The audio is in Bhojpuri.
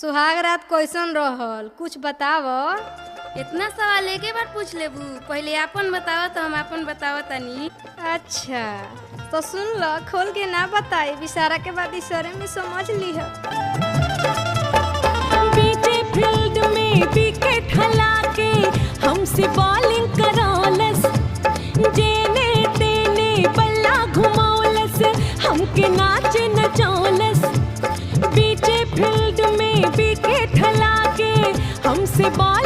सुहाग रात कैसन रहल कुछ बताव। इतना सवाल एक बार पूछ लेबू। पहले आपन बताव तो हम आपन बताव तनी। अच्छा तो सुन ल, खोल के ना बताई, विसारा के बाद इशारे में समझ लीह। बीचे फील्ड में विकेट हला के हमसे बॉलिंग करौलस, जेने तेने बल्ला घुमौलस, हमके नाच नचौलस। बीचे फील्ड में विकेट हला के हमसे बॉलिंग